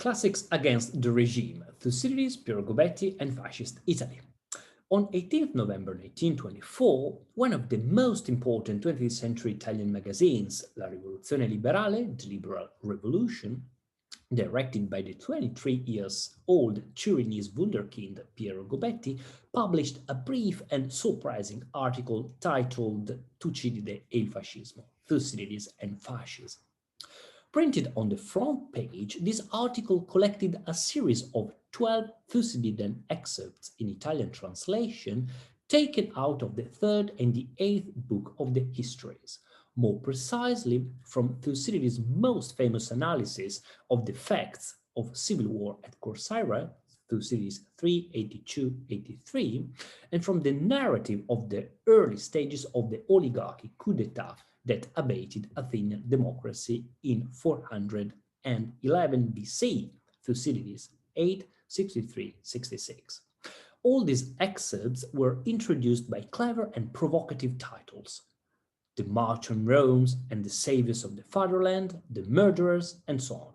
Classics against the regime, Thucydides, Piero Gobetti, and Fascist Italy. On 18th November 1924, one of the most important 20th century Italian magazines, La Rivoluzione Liberale, The Liberal Revolution, directed by the 23-year-old Turinese wunderkind Piero Gobetti, published a brief and surprising article titled Thucydides e il fascismo, Thucydides and Fascism. Printed on the front page, this article collected a series of 12 Thucydidean excerpts in Italian translation taken out of the third and the eighth book of the Histories, more precisely from Thucydides' most famous analysis of the facts of civil war at Corcyra, Thucydides 382-83, and from the narrative of the early stages of the oligarchy coup d'etat that abated Athenian democracy in 411 BC, Thucydides 863-66. All these excerpts were introduced by clever and provocative titles: The March on Rome and the Saviors of the Fatherland, The Murderers, and so on,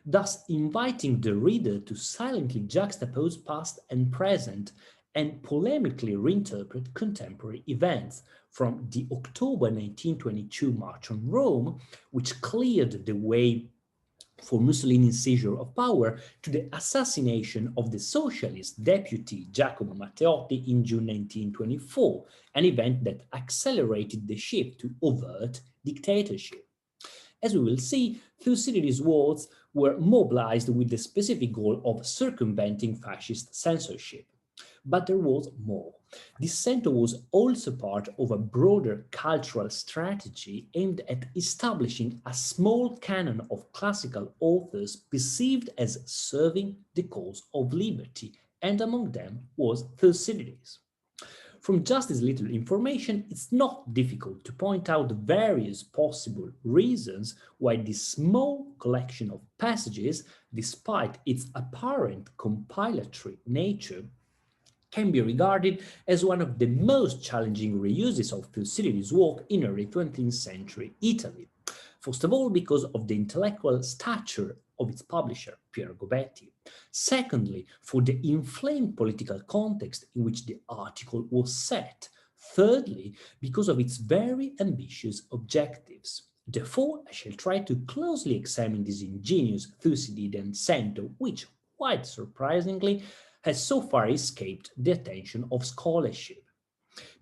thus inviting the reader to silently juxtapose past and present and polemically reinterpret contemporary events, from the October 1922 March on Rome, which cleared the way for Mussolini's seizure of power, to the assassination of the socialist deputy Giacomo Matteotti in June 1924, an event that accelerated the shift to overt dictatorship. As we will see, Thucydides' words were mobilized with the specific goal of circumventing fascist censorship. But there was more. This center was also part of a broader cultural strategy aimed at establishing a small canon of classical authors perceived as serving the cause of liberty, and among them was Thucydides. From just this little information, it's not difficult to point out various possible reasons why this small collection of passages, despite its apparent compilatory nature, can be regarded as one of the most challenging reuses of Thucydides' work in early 20th century Italy. First of all, because of the intellectual stature of its publisher, Piero Gobetti. Secondly, for the inflamed political context in which the article was set. Thirdly, because of its very ambitious objectives. Therefore, I shall try to closely examine this ingenious Thucydidean center, which, quite surprisingly, has so far escaped the attention of scholarship.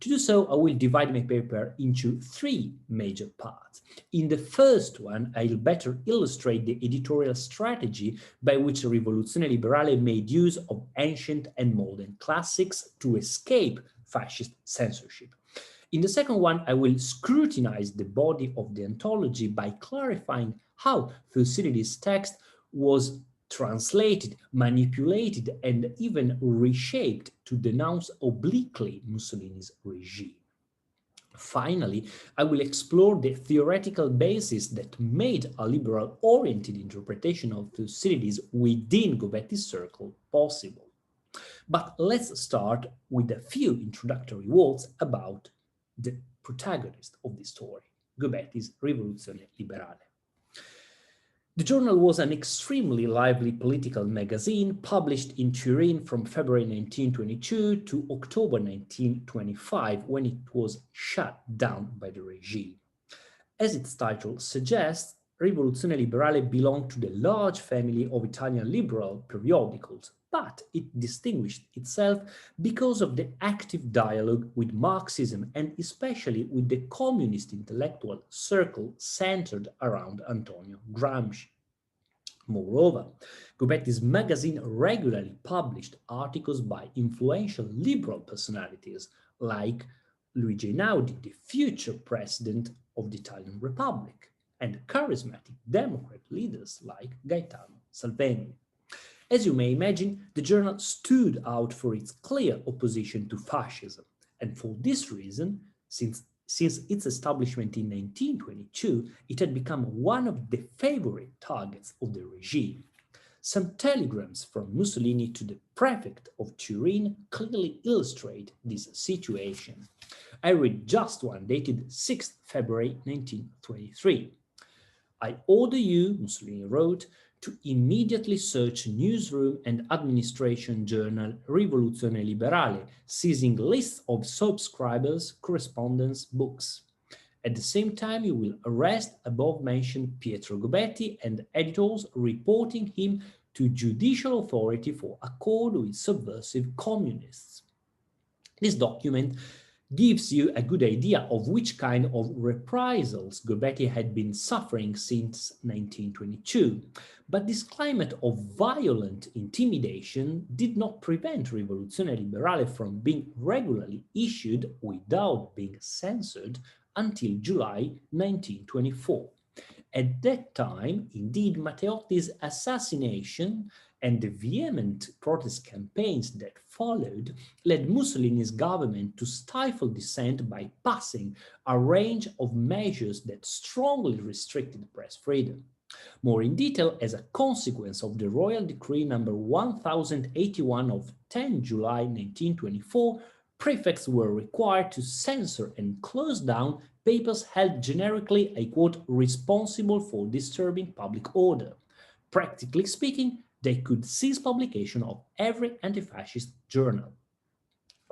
To do so, I will divide my paper into three major parts. In the first one, I'll better illustrate the editorial strategy by which Rivoluzione Liberale made use of ancient and modern classics to escape fascist censorship. In the second one, I will scrutinize the body of the anthology by clarifying how Thucydides' text was translated, manipulated, and even reshaped to denounce obliquely Mussolini's regime. Finally, I will explore the theoretical basis that made a liberal-oriented interpretation of Thucydides within Gobetti's circle possible. But let's start with a few introductory words about the protagonist of this story, Gobetti's Rivoluzione Liberale. The journal was an extremely lively political magazine published in Turin from February 1922 to October 1925, when it was shut down by the regime. As its title suggests, Rivoluzione Liberale belonged to the large family of Italian liberal periodicals, but it distinguished itself because of the active dialogue with Marxism and especially with the communist intellectual circle centered around Antonio Gramsci. Moreover, Gobetti's magazine regularly published articles by influential liberal personalities like Luigi Einaudi, the future president of the Italian Republic, and charismatic Democrat leaders like Gaetano Salvini. As you may imagine, the journal stood out for its clear opposition to fascism, and for this reason, since its establishment in 1922, it had become one of the favorite targets of the regime. Some telegrams from Mussolini to the prefect of Turin clearly illustrate this situation. I read just one dated 6th February 1923. I order you, Mussolini wrote, to immediately search newsroom and administration journal Rivoluzione Liberale, seizing lists of subscribers, correspondence, books. At the same time, you will arrest above-mentioned Piero Gobetti and editors, reporting him to judicial authority for accord with subversive communists. This document gives you a good idea of which kind of reprisals Gobetti had been suffering since 1922. But this climate of violent intimidation did not prevent Rivoluzione Liberale from being regularly issued without being censored until July 1924. At that time, indeed, Matteotti's assassination and the vehement protest campaigns that followed led Mussolini's government to stifle dissent by passing a range of measures that strongly restricted press freedom. More in detail, as a consequence of the Royal Decree number 1081 of 10 July 1924, prefects were required to censor and close down papers held generically, I quote, responsible for disturbing public order. Practically speaking, they could cease publication of every anti-fascist journal.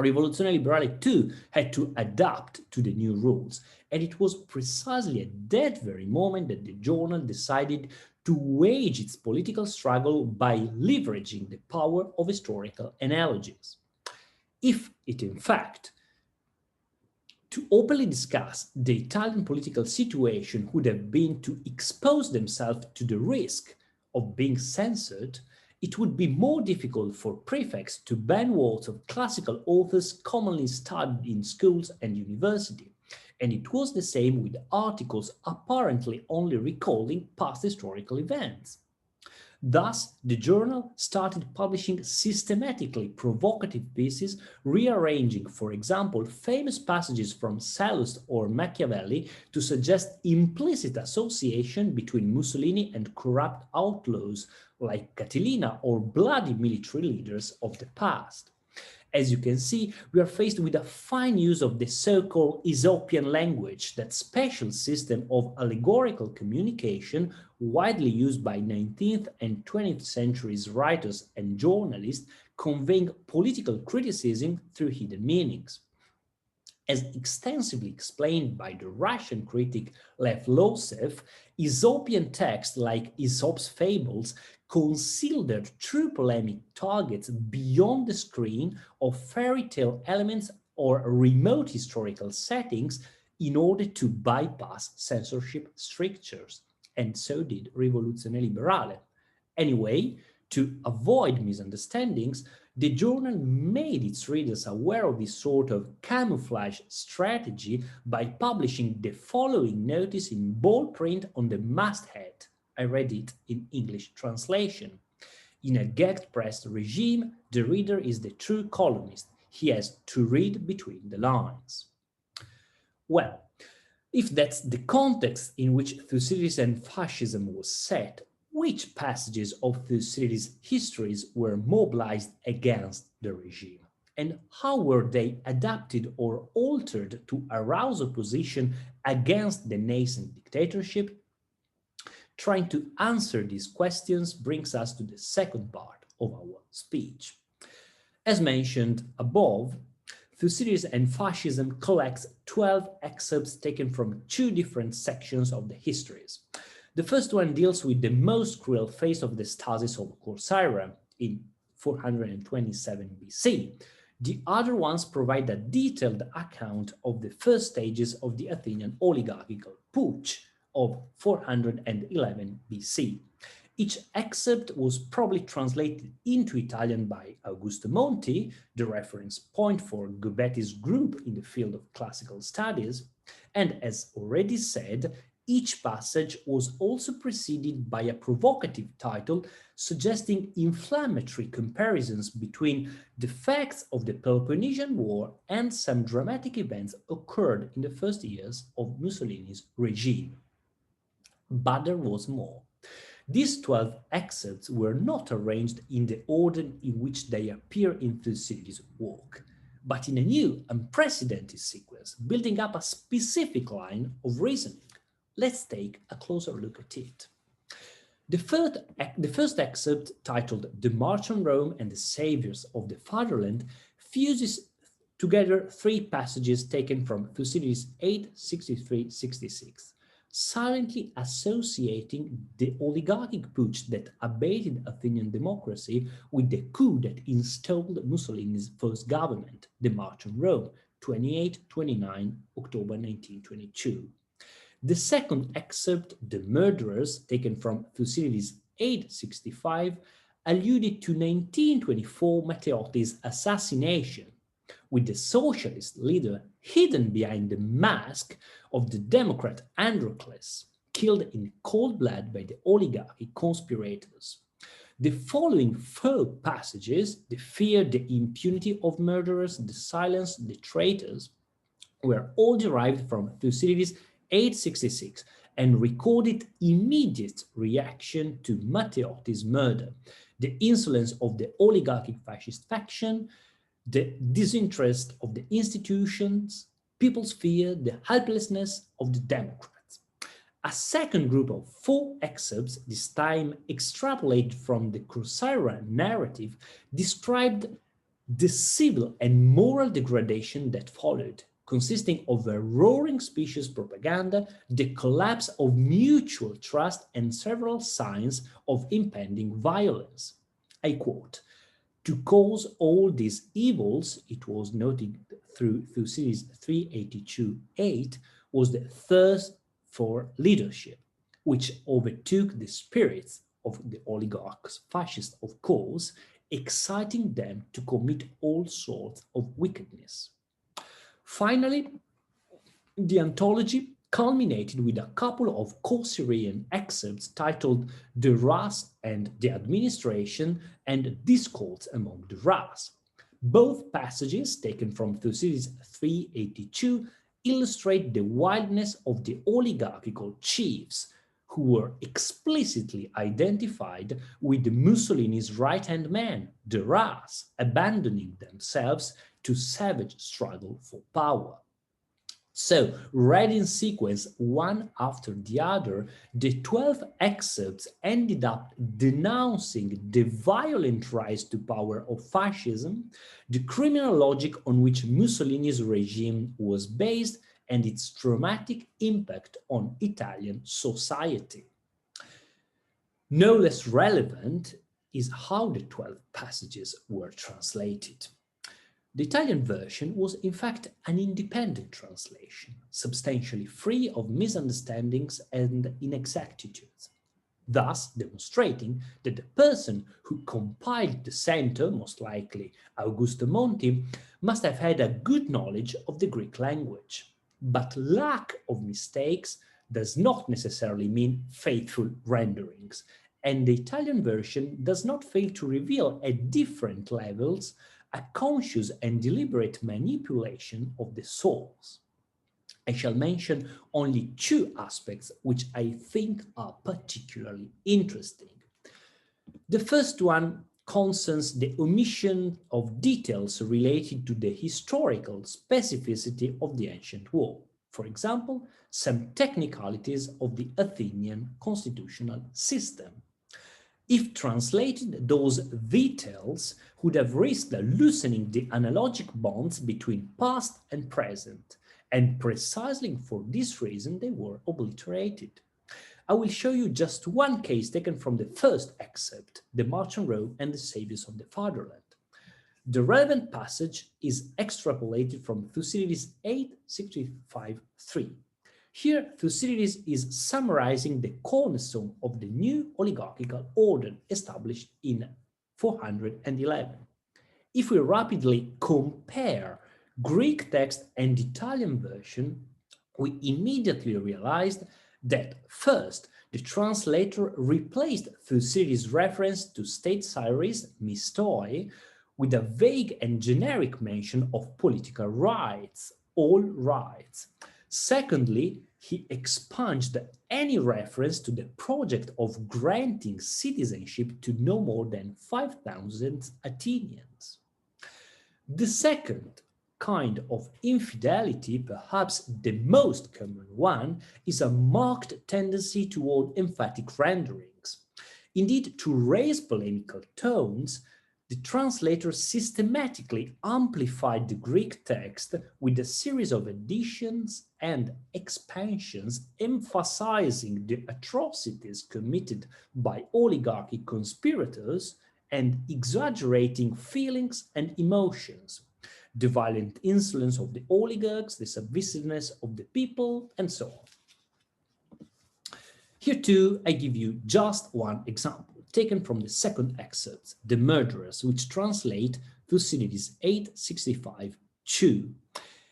Rivoluzione Liberale too had to adapt to the new rules, and it was precisely at that very moment that the journal decided to wage its political struggle by leveraging the power of historical analogies. If it in fact to openly discuss the Italian political situation would have been to expose themselves to the risk of being censored, it would be more difficult for prefects to ban works of classical authors commonly studied in schools and university, and it was the same with articles apparently only recalling past historical events. Thus, the journal started publishing systematically provocative pieces, rearranging, for example, famous passages from Sallust or Machiavelli to suggest implicit association between Mussolini and corrupt outlaws like Catilina or bloody military leaders of the past. As you can see, we are faced with a fine use of the so-called Aesopian language, that special system of allegorical communication widely used by 19th and 20th centuries writers and journalists, conveying political criticism through hidden meanings. As extensively explained by the Russian critic Lev Losev, Aesopian texts like Aesop's fables conceal their true polemic targets beyond the screen of fairy tale elements or remote historical settings in order to bypass censorship strictures. And so did Rivoluzione Liberale. Anyway, to avoid misunderstandings, the journal made its readers aware of this sort of camouflage strategy by publishing the following notice in bold print on the masthead. I read it in English translation. In a gag-pressed regime, the reader is the true columnist. He has to read between the lines. Well, if that's the context in which Thucydides and fascism was set, which passages of Thucydides' histories were mobilized against the regime? And how were they adapted or altered to arouse opposition against the nascent dictatorship? Trying to answer these questions brings us to the second part of our speech. As mentioned above, Thucydides and Fascism collects 12 excerpts taken from two different sections of the histories. The first one deals with the most cruel phase of the stasis of Corcyra in 427 BC. The other ones provide a detailed account of the first stages of the Athenian oligarchical putsch of 411 BC. Each excerpt was probably translated into Italian by Augusto Monti, the reference point for Gobetti's group in the field of classical studies, and as already said, each passage was also preceded by a provocative title suggesting inflammatory comparisons between the facts of the Peloponnesian War and some dramatic events occurred in the first years of Mussolini's regime. But there was more. These 12 excerpts were not arranged in the order in which they appear in Thucydides' work, but in a new, unprecedented sequence, building up a specific line of reasoning. Let's take a closer look at it. The first excerpt, titled The March on Rome and the Saviors of the Fatherland, fuses together three passages taken from Thucydides 8:63-66, silently associating the oligarchic putsch that abated Athenian democracy with the coup that installed Mussolini's first government, the March on Rome, 28-29 October 1922. The second excerpt, The Murderers, taken from Thucydides 865, alluded to 1924 Matteotti's assassination, with the socialist leader hidden behind the mask of the Democrat Androcles, killed in cold blood by the oligarchy conspirators. The following four passages, the fear, the impunity of murderers, the silence, the traitors, were all derived from Thucydides 866 and recorded immediate reaction to Matteotti's murder, the insolence of the oligarchic fascist faction, the disinterest of the institutions, people's fear, the helplessness of the Democrats. A second group of four excerpts, this time extrapolated from the Corsaira narrative, described the civil and moral degradation that followed, consisting of a roaring specious propaganda, the collapse of mutual trust, and several signs of impending violence. I quote, "To cause all these evils," it was noted through Thucydides 382-8, was the thirst for leadership, which overtook the spirits of the oligarchs, fascists of course, exciting them to commit all sorts of wickedness. Finally, the anthology culminated with a couple of Corsairian excerpts titled The Ras and the Administration and Discords Among the Ras. Both passages, taken from Thucydides 382, illustrate the wildness of the oligarchical chiefs, who were explicitly identified with Mussolini's right-hand man, the Ras, abandoning themselves to savage struggle for power. So, read in sequence, one after the other, the 12 excerpts ended up denouncing the violent rise to power of fascism, the criminal logic on which Mussolini's regime was based, and its dramatic impact on Italian society. No less relevant is how the 12 passages were translated. The Italian version was in fact an independent translation, substantially free of misunderstandings and inexactitudes, thus demonstrating that the person who compiled the center, most likely Augusto Monti, must have had a good knowledge of the Greek language. But lack of mistakes does not necessarily mean faithful renderings, and the Italian version does not fail to reveal at different levels a conscious and deliberate manipulation of the source. I shall mention only two aspects which I think are particularly interesting. The first one concerns the omission of details related to the historical specificity of the ancient world. For example, some technicalities of the Athenian constitutional system. If translated, those details would have risked loosening the analogic bonds between past and present, and precisely for this reason they were obliterated. I will show you just one case taken from the first excerpt, The March on Rome and the Saviors of the Fatherland. The relevant passage is extrapolated from Thucydides 8:65-3. Here, Thucydides is summarizing the cornerstone of the new oligarchical order established in 411. If we rapidly compare Greek text and Italian version, we immediately realized that first, the translator replaced Thucydides' reference to state salaries, mistoi, with a vague and generic mention of political rights, all rights. Secondly, he expunged any reference to the project of granting citizenship to no more than 5,000 Athenians. The second kind of infidelity, perhaps the most common one, is a marked tendency toward emphatic renderings. Indeed, to raise polemical tones, the translator systematically amplified the Greek text with a series of additions and expansions emphasizing the atrocities committed by oligarchy conspirators and exaggerating feelings and emotions, the violent insolence of the oligarchs, the submissiveness of the people, and so on. Here too, I give you just one example, taken from the second excerpt, The Murderers, which translate Thucydides 865-2.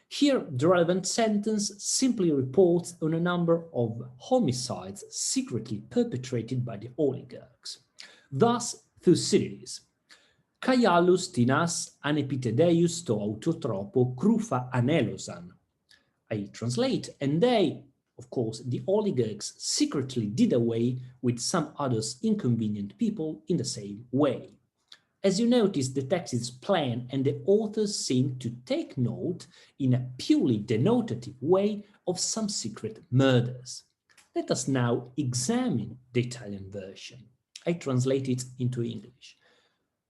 Here, the relevant sentence simply reports on a number of homicides secretly perpetrated by the oligarchs. Thus, Thucydides, Caiallus tinas anepitedeius to autotropo crufa anelosan. I translate, and they, of course, the oligarchs secretly did away with some others inconvenient people in the same way. As you notice, the text is plain and the authors seem to take note in a purely denotative way of some secret murders. Let us now examine the Italian version. I translate it into English.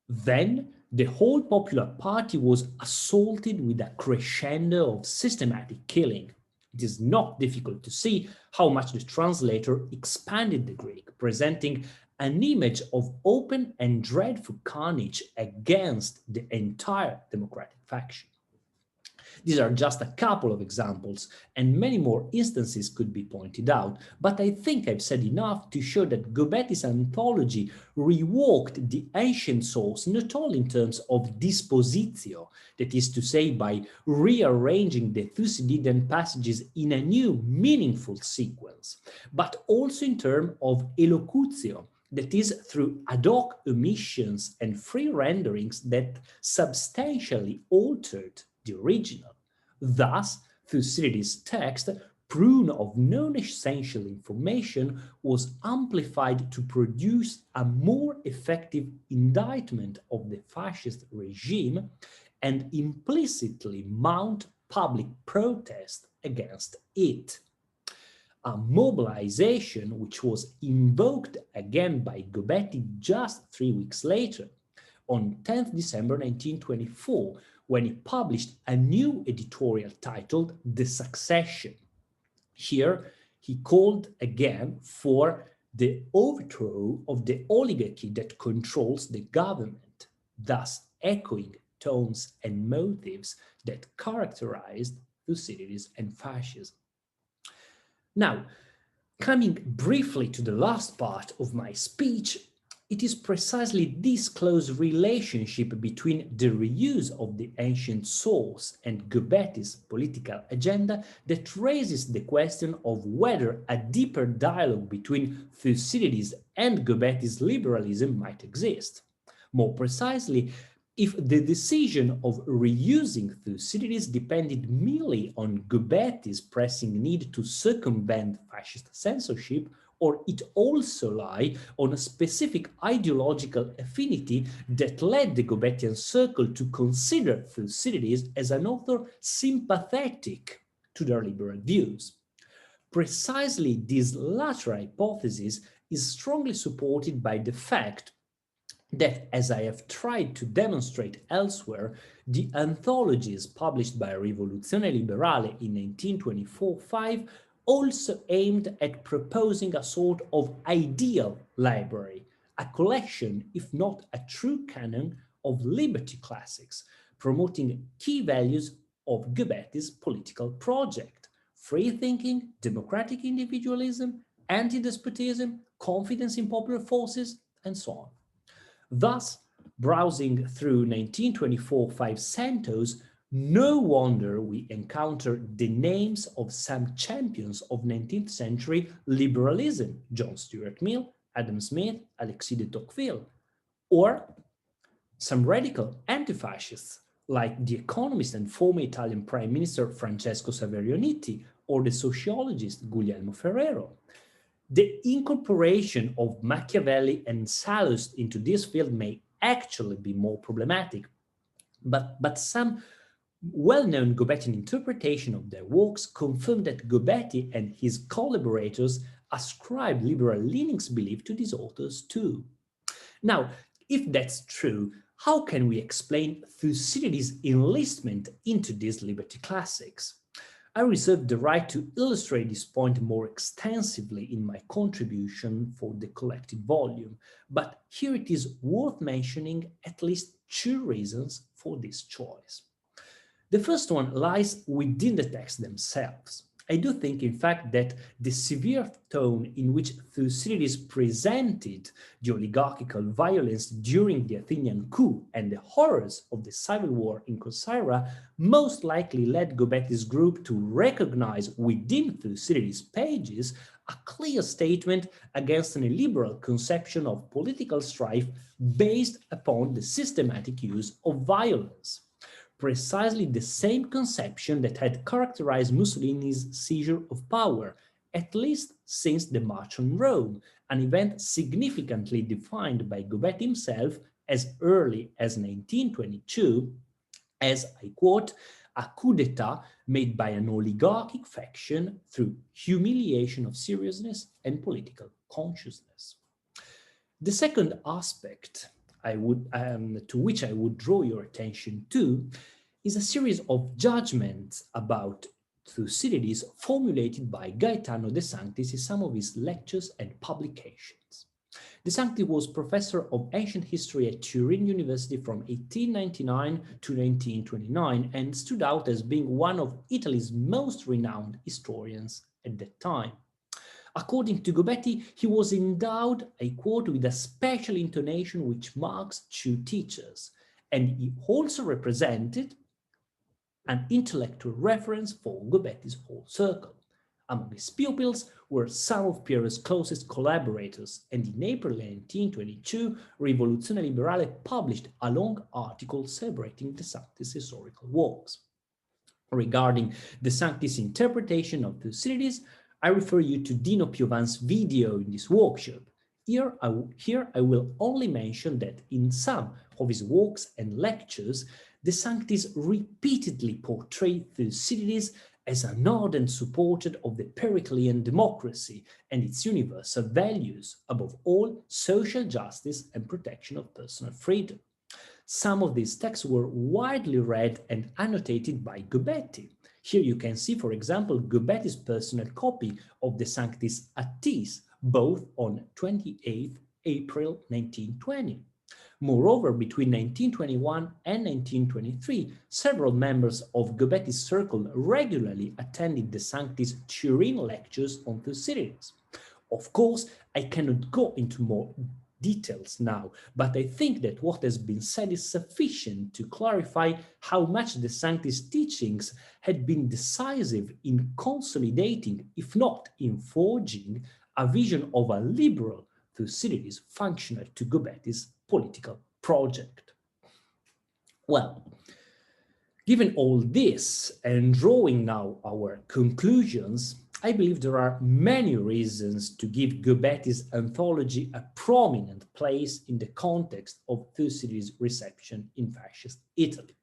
Then the whole popular party was assaulted with a crescendo of systematic killing. It is not difficult to see how much the translator expanded the Greek, presenting an image of open and dreadful carnage against the entire democratic faction. These are just a couple of examples, and many more instances could be pointed out, but I think I've said enough to show that Gobetti's anthology revoked the ancient source not only in terms of dispositio, that is to say by rearranging the Thucydidean passages in a new meaningful sequence, but also in terms of elocutio, that is through ad hoc omissions and free renderings that substantially altered the original. Thus, Thucydides' text, prune of non-essential information, was amplified to produce a more effective indictment of the fascist regime and implicitly mount public protest against it. A mobilization which was invoked again by Gobetti just 3 weeks later, on 10th December 1924, when he published a new editorial titled The Succession. Here, he called again for the overthrow of the oligarchy that controls the government, thus echoing tones and motives that characterized Thucydides and fascism. Now, coming briefly to the last part of my speech, it is precisely this close relationship between the reuse of the ancient source and Gobetti's political agenda that raises the question of whether a deeper dialogue between Thucydides and Gobetti's liberalism might exist. More precisely, if the decision of reusing Thucydides depended merely on Gobetti's pressing need to circumvent fascist censorship, or it also lie on a specific ideological affinity that led the Gobettian circle to consider Thucydides as an author sympathetic to their liberal views. Precisely this latter hypothesis is strongly supported by the fact that, as I have tried to demonstrate elsewhere, the anthologies published by Rivoluzione Liberale in 1924-5 also aimed at proposing a sort of ideal library, a collection, if not a true canon, of liberty classics, promoting key values of Gobetti's political project: free thinking, democratic individualism, anti-despotism, confidence in popular forces, and so on. Thus, browsing through 1924-5 Santos, no wonder we encounter the names of some champions of 19th century liberalism: John Stuart Mill, Adam Smith, Alexis de Tocqueville, or some radical anti-fascists like the economist and former Italian Prime Minister Francesco Saverio Nitti or the sociologist Guglielmo Ferrero. The incorporation of Machiavelli and Sallust into this field may actually be more problematic, but some well-known Gobettian interpretation of their works confirm that Gobetti and his collaborators ascribe liberal leanings belief to these authors too. Now, if that's true, how can we explain Thucydides' enlistment into these liberty classics? I reserve the right to illustrate this point more extensively in my contribution for the collected volume, but here it is worth mentioning at least two reasons for this choice. The first one lies within the texts themselves. I do think, in fact, that the severe tone in which Thucydides presented the oligarchical violence during the Athenian coup and the horrors of the civil war in Corcyra most likely led Gobetti's group to recognize within Thucydides' pages a clear statement against an illiberal conception of political strife based upon the systematic use of violence, precisely the same conception that had characterized Mussolini's seizure of power, at least since the March on Rome, an event significantly defined by Gobetti himself as early as 1922 as, I quote, a coup d'etat made by an oligarchic faction through humiliation of seriousness and political consciousness. The second aspect to which I would draw your attention to is a series of judgments about Thucydides formulated by Gaetano De Sanctis in some of his lectures and publications. De Sanctis was professor of ancient history at Turin University from 1899 to 1929 and stood out as being one of Italy's most renowned historians at that time. According to Gobetti, he was endowed, I quote, with a special intonation which marks true teachers, and he also represented an intellectual reference for Gobetti's whole circle. Among his pupils were some of Piero's closest collaborators, and in April 1922, Rivoluzione Liberale published a long article celebrating De Sanctis' historical works. Regarding De Sanctis' interpretation of Thucydides, I refer you to Dino Piovan's video in this workshop. Here I will only mention that in some of his works and lectures, De Sanctis repeatedly portrayed Thucydides as an ardent supporter of the Periclean democracy and its universal values, above all, social justice and protection of personal freedom. Some of these texts were widely read and annotated by Gobetti. Here you can see, for example, Gobetti's personal copy of De Sanctis Attis, both on 28 April 1920. Moreover, between 1921 and 1923, several members of Gobetti's circle regularly attended De Sanctis Turin lectures on Thucydides. Of course, I cannot go into more details now, but I think that what has been said is sufficient to clarify how much De Sanctis' teachings had been decisive in consolidating, if not in forging, a vision of a liberal Thucydides functional to Gobetti's political project. Well, given all this and drawing now our conclusions, I believe there are many reasons to give Gobetti's anthology a prominent place in the context of Thucydides' reception in fascist Italy.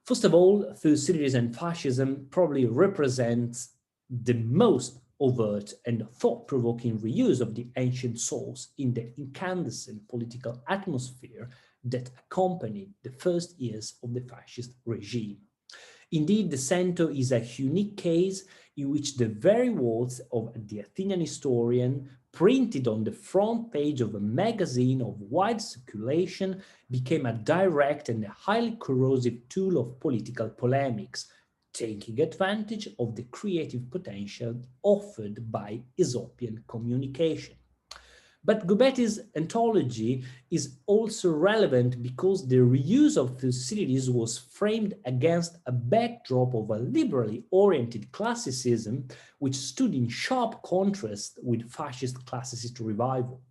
First of all, Thucydides and fascism probably represents the most overt and thought-provoking reuse of the ancient source in the incandescent political atmosphere that accompanied the first years of the fascist regime. Indeed, the Cento is a unique case in which the very words of the Athenian historian, printed on the front page of a magazine of wide circulation, became a direct and highly corrosive tool of political polemics, taking advantage of the creative potential offered by Aesopian communication. But Gobetti's anthology is also relevant because the reuse of Thucydides was framed against a backdrop of a liberally oriented classicism which stood in sharp contrast with fascist classicist revival.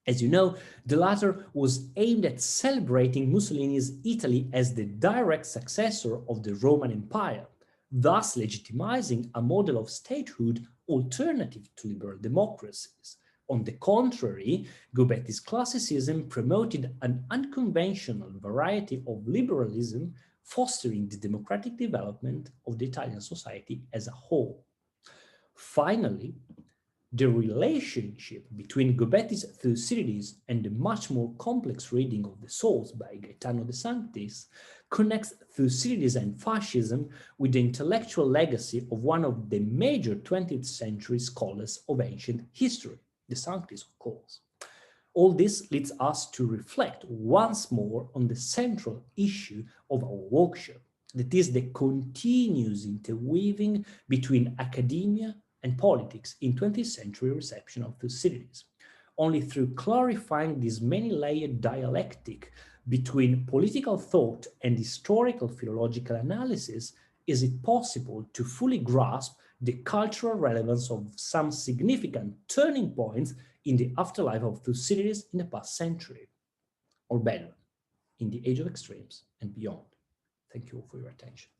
As you know, the latter was aimed at celebrating Mussolini's Italy as the direct successor of the Roman Empire, thus legitimizing a model of statehood alternative to liberal democracies. On the contrary, Gobetti's classicism promoted an unconventional variety of liberalism, fostering the democratic development of the Italian society as a whole. Finally, The relationship between Gobetti's Thucydides and the much more complex reading of the Souls by Gaetano de Sanctis connects Thucydides and fascism with the intellectual legacy of one of the major 20th century scholars of ancient history, de Sanctis, of course. All this leads us to reflect once more on the central issue of our workshop, that is the continuous interweaving between academia and politics in 20th century reception of Thucydides. Only through clarifying this many-layered dialectic between political thought and historical philological analysis is it possible to fully grasp the cultural relevance of some significant turning points in the afterlife of Thucydides in the past century, or better, in the Age of Extremes and beyond. Thank you all for your attention.